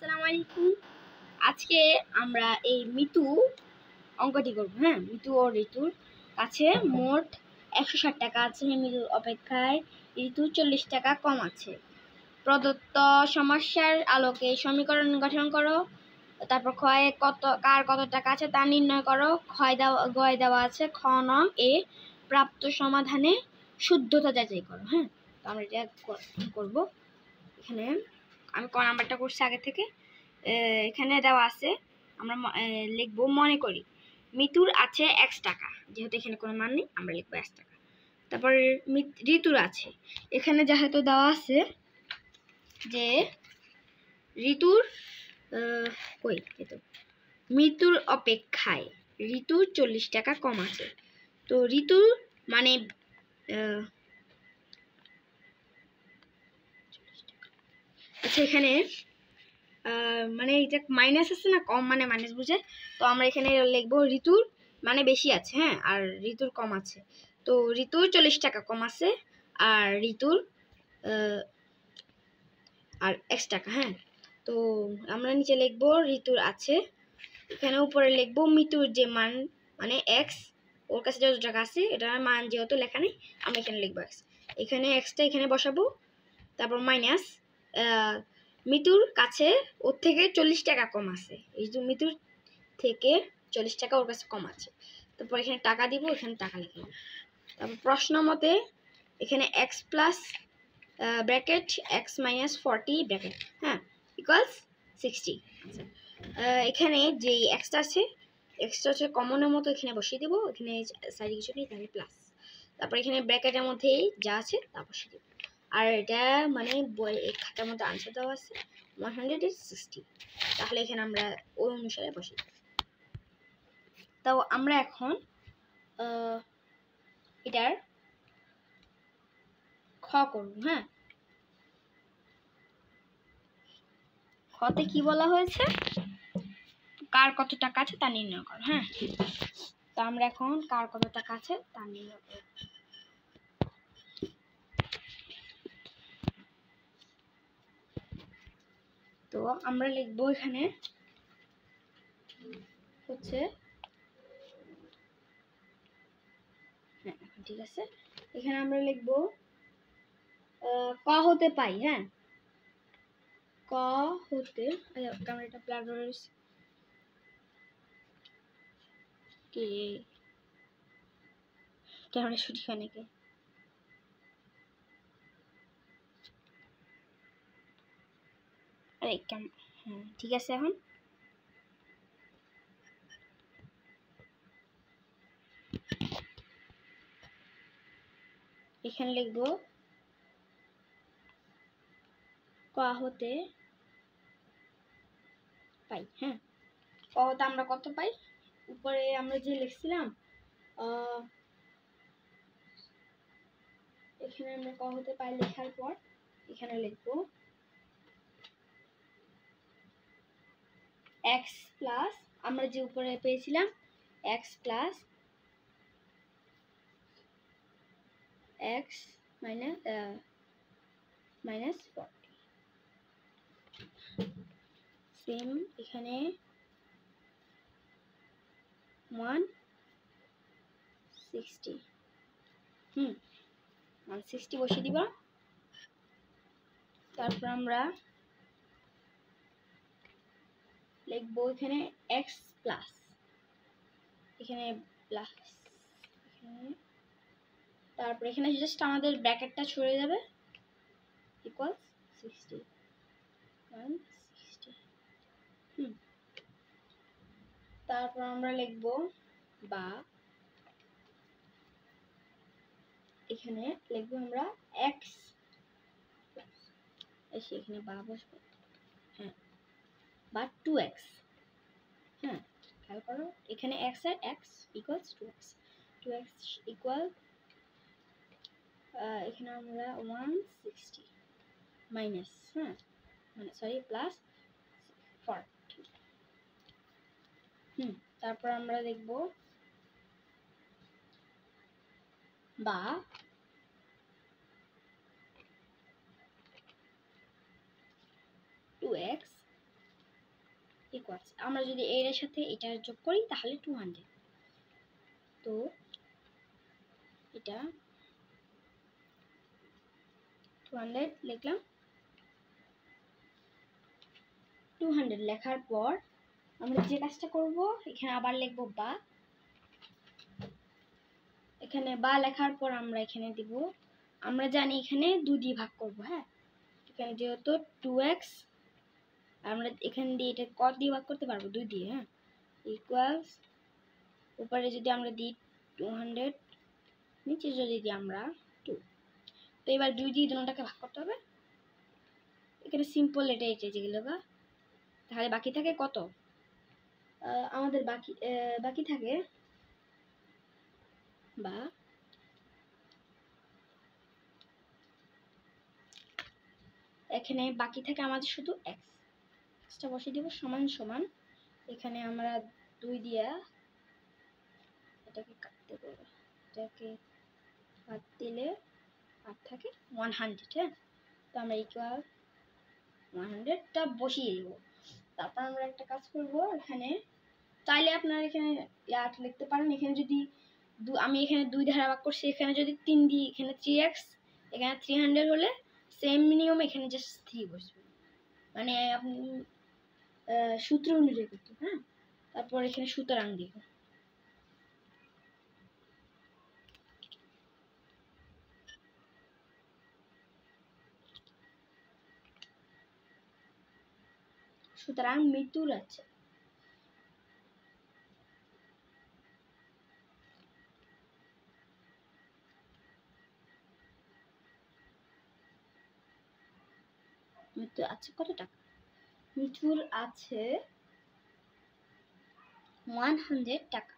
আসসালামু আলাইকুম। আজকে আমরা এই মিতু অঙ্কটি করব। মিতু ও ঋতুর কাছে মোট 160 টাকা আছে। মিতুর অপেক্ষায় ঋতু 40 টাকা কম আছে। প্রদত্ত সমস্যার আলোকে সমীকরণ গঠন করো। তারপর ক্ষয়ে কার কত টাকা আছে তা নির্ণয় করো। গয় দেওয়া আছে খ নং এ প্রাপ্ত সমাধানে শুদ্ধতা যাচাই করো। তো আমরা এটা করব। এখানে আমি ক নাম্বারটা করছি আগে থেকে। এখানে দেওয়া আছে, আমরা লিখব মনে করি মিতুর আছে 1 টাকা, যেহেতু এখানে কোনো মান নেই আমরা লিখবো 1 টাকা। তারপর ঋতুর আছে, এখানে যেহেতু দেওয়া আছে যে ঋতুর মিতুর অপেক্ষায় ঋতুর 40 টাকা কম আছে। তো ঋতুর মানে আচ্ছা, এখানে মানে এটা মাইনাস আছে না, কম মানে মাইনাস বুঝে, তো আমরা এখানে লিখবো ঋতুর মানে বেশি আছে, আর ঋতুর কম আছে। তো ঋতুর 40 টাকা কম আছে আর ঋতুর আর 1 টাকা। তো আমরা নিচে লিখবো ঋতুর আছে, এখানে উপরে লিখবো মিতুর যে মান মানে এক্স, ওর কাছে যত টাকা আছে এটার মান যেহেতু লেখা নেই আমরা এখানে লিখবো এক্স। এখানে এক্সটা এখানে বসাবো, তারপর মাইনাস মিতুর কাছে ওর থেকে 40 টাকা কম আছে। এই যে মিতুর থেকে 40 টাকা ওর কাছে কম আছে, তারপর এখানে টাকা দিব, এখানে টাকা লিখে দেব। তারপর প্রশ্ন মতে এখানে x plus bracket x minus 40 bracket equals 60। আচ্ছা, এখানে যে এক্সটা আছে এক্সটা হচ্ছে কমনের মতো এখানে বসিয়ে দেবো, এখানে সাইডে কিছু নেই তাহলে প্লাস, তারপর এখানে ব্র্যাকেটের মধ্যে যা আছে তা বসিয়ে দেবো। আর এটা মানে এই খাতার মধ্যে আনসার দেওয়া আছে 160, তাহলে এখানে আমরা ওই অনুসারে বসি। তাও আমরা এখন এটার খ করব। খতে কি বলা হয়েছে, কার কত টাকা আছে তা নির্ণয় করো। তো আমরা এখন কার কত টাকা আছে তা নির্ণয় করব। তো আমরা লিখবো এখানে হচ্ছে ঠিক আছে, এখানে আমরা লিখবো ক হতে পাই। ক হতে ক্যামেরাটা ব্লার রয়েছে কি ক্যামেরা শুট হয় নাকি, আরে ঠিক আছে। এখন এখানে লিখবো ক হতে পাই। ক হতে আমরা কত পাই, উপরে আমরা যে লিখছিলাম এখানে আমরা ক হতে পাই লেখার পর এখানে লিখবো x প্লাস আমরা যে উপরে পেয়েছিলাম x plus x minus 40, same এখানে 160 160 বসিয়ে দিবা। তারপর আমরা লিখবো এখানে x প্লাস এখানে প্লাস তারপর এখানে জাস্ট আমাদের ব্র্যাকেটটা ছড়ে যাবে ইকুয়াল 60 160। তারপর আমরা লিখবো বা এখানে লিখবো আমরা x এসে এখানে বা বসবে বা 2x। খেয়াল করো এখানে x আর x ইকুয়ালস 2x ইকুয়াল এখানে আমরা 160 মাইনাস মানে সরি প্লাস 40। তারপর আমরা দেখব বা 2x ইকুয়ালস, আমরা যদি এর সাথে এটা যোগ করি তাহলে 200। তো এটা 200 লিখলাম। 200 লেখার পর আমরা যে কাজটা করব, এখানে আবার লিখব বা। এখানে বা লেখার পর আমরা এখানে দিব, আমরা জানি এখানে 2 দিয়ে ভাগ করব। হ্যাঁ, এখানে যেহেতু 2x, আমরা এখান দিয়ে এটা কত দিয়ে ভাগ করতে পারবো? 2 দিয়ে। হ্যাঁ, ইকুয়ালস, উপরে যদি আমরা দিই 200, নিচে যদি দিই আমরা 2। তো এবার 2 দিয়ে দুটোটাকে ভাগ করতে হবে। এখানে সিম্পল এটা যেগুলো বা, তাহলে বাকি থাকে কত? আমাদের বাকি থাকে বা, এখানে বাকি থাকে আমাদের শুধু এক্সটা বসিয়ে দিব সমান সমান, এখানে আমরা 2 দিয়া এটাকে কাটতে দেব, এটাকে বাদ দিলে আর থাকে 100। হ্যাঁ, তো আমরা ইকুয়াল 100টা বসিয়ে দিব। তারপর আমরা একটা কাজ করব, এখানে চাইলে আপনারা এখানে লিখতে পারেন। এখানে যদি আমি এখানে 2 ধারা ভাগ করছি, এখানে যদি 3 দিই, এখানে 3x, এখানে 300 হলে সেম নিয়ম এখানে জাস্ট 3 বসবে, মানে আপনি সূত্র অনুযায়ী করতে। হ্যাঁ, তারপর এখানে সুতরাং দিব। সুতরাং মৃত্যুর আছে, মৃত্যুর আছে কত টাকা? মৃত্যুর আছে 100 টাকা।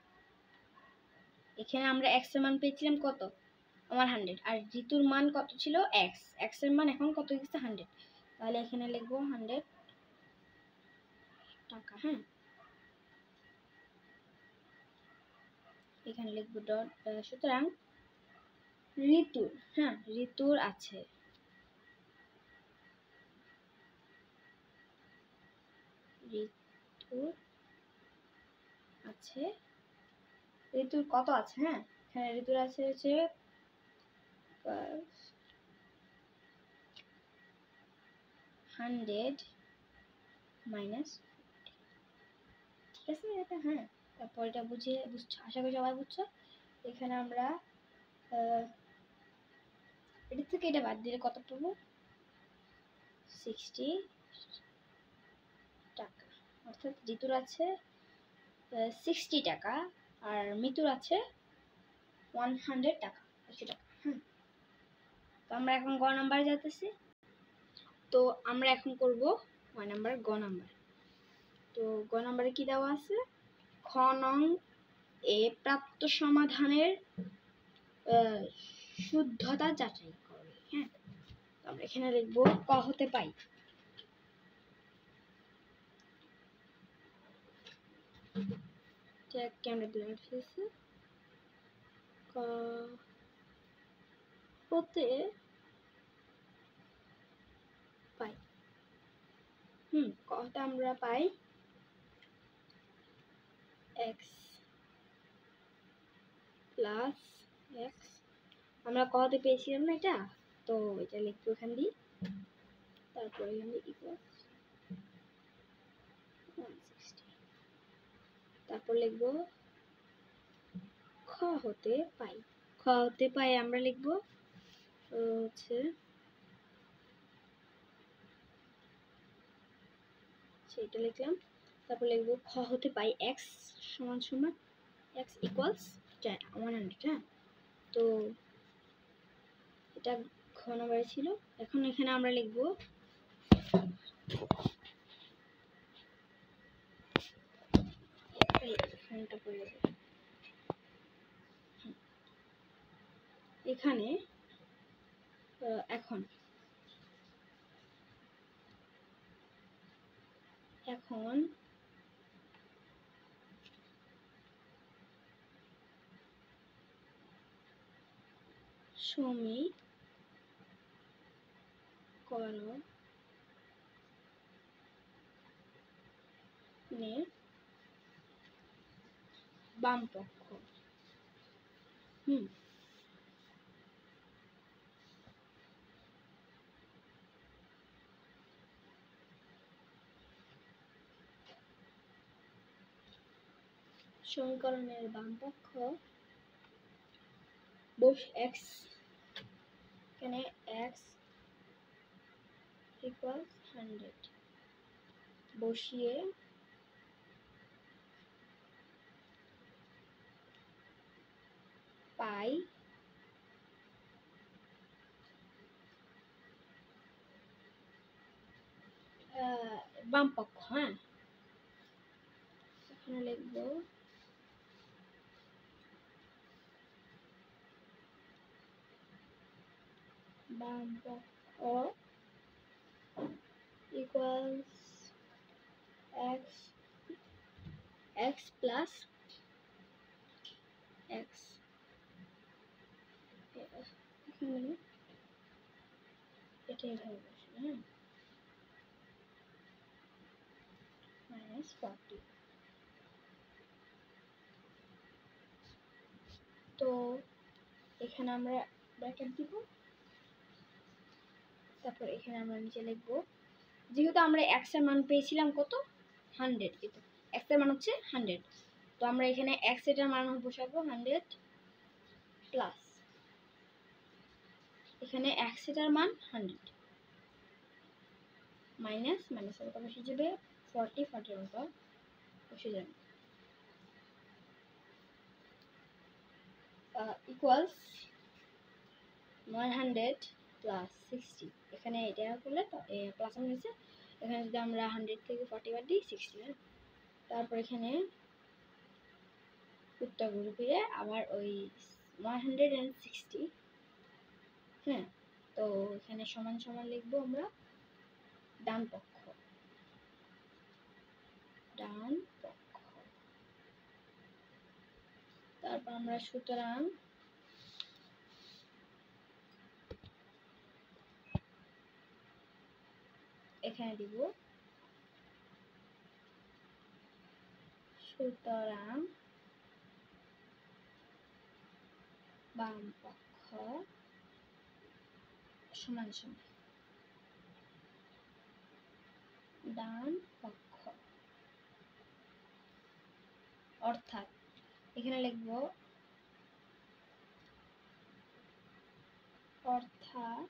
এখানে আমরা x এর মান পেয়েছিলাম কত? 100। আর ঋতুর মান কত ছিল? x এর মান এখন কত হয়েছে? 100। তাহলে এখানে লিখবো 100 টাকা। হ্যাঁ, এখানে লিখবো ডট। সুতরাং ঋতুর, হ্যাঁ, ঋতুর আছে, ঋতুর আছে, ঋতুর কত আছে? হ্যাঁ, এখানে ঋতুর আছে হচ্ছে 100 মাইনাস, ঠিক আছে এটা? হ্যাঁ, তারপর এটা বুঝছো, আশা করি সবাই বুঝছো। এখানে আমরা এটা থেকে এটা বাদ দিলে কত পাবো? 60 টাকা। অর্থাৎ ঋতুর আছে 60 টাকা আর মৃত্যুর আছে 100 টাকা, 80 টাকা। হ্যাঁ, তো আমরা এখন গ নাম্বারে যাচ্ছি। তো আমরা এখন করব গ নাম্বার। তো গ নাম্বারে কি দেওয়া আছে? খ নং এ প্রাপ্ত সমাধানের শুদ্ধতা যাচাই করবে। হ্যাঁ, তো আমরা এখানে লিখবো ক হতে পাই। ক্যামেরা ব্লাড হয়েছে, ক হতে পাই। কটা আমরা পাই x প্লাস x, আমরা কতে পেয়েছিলাম না এটা, তো এটা লিখবো এখান দিয়ে, তারপরে এখানে ইকুয়াল 160, তারপর লিখবো খ হতে পাই। খ হতে পাই আমরা লিখবো হচ্ছে সেটা লিখলাম। তারপর লিখবো খ হতে পাই x সমান সমান x ইকুয়ালস 100। হ্যাঁ, তো এটা ঘ নাম্বারে ছিল। এখন এখানে আমরা লিখবো এখানে এখন সমীকরণ বাম পক্ষ। সমীকরণের বাম পক্ষ x, এখানে x equals 100 বসিয়ে পাই বাম পক্ষ। হ্যাঁ, এখানে লিখব বাম পক্ষ equals x plus x, এটাই হবে minus 40। তো এখানে আমরা ব্র্যাকেট দিব, তারপর এখানে আমরা নিচে লিখব, যেহেতু আমরা x এর মান পেয়েছিলাম কত 100, কিন্তু x এর মান হচ্ছে 100, তো আমরা এখানে x এর মান বসাবো 100 প্লাস এখানে x এর মান 100 মাইনাস এর কত বসে যাবে 40 এর মতো বসে যাবে ইকুয়ালস 100 প্লাস 60। এখানে এটা করলে প্লাস হয়েছে, এখানে যদি আমরা 100 থেকে 40 বাদ দিই 60। হ্যাঁ, তারপর এখানে উত্তর ঘুরে ফিরে আবার ওই 160। হ্যাঁ, তো এখানে সমান সমান লিখবো আমরা ডান পক্ষ, তারপর আমরা সুতরাং এখানে দিব সুতরাং বাম পক্ষ সমান সমান ডান পক্ষ, অর্থাৎ এখানে লিখব অর্থাৎ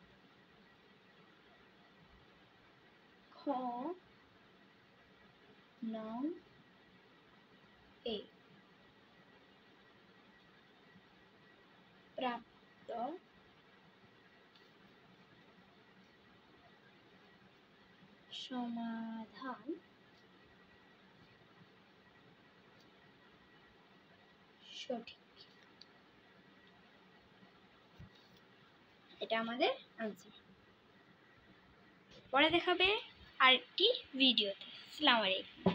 খ নং এ প্রাপ্ত সমাধান সঠিক। এটা আমাদের আনসার। পরে দেখাবে আরেকটি ভিডিওতে। আসসালামু আলাইকুম।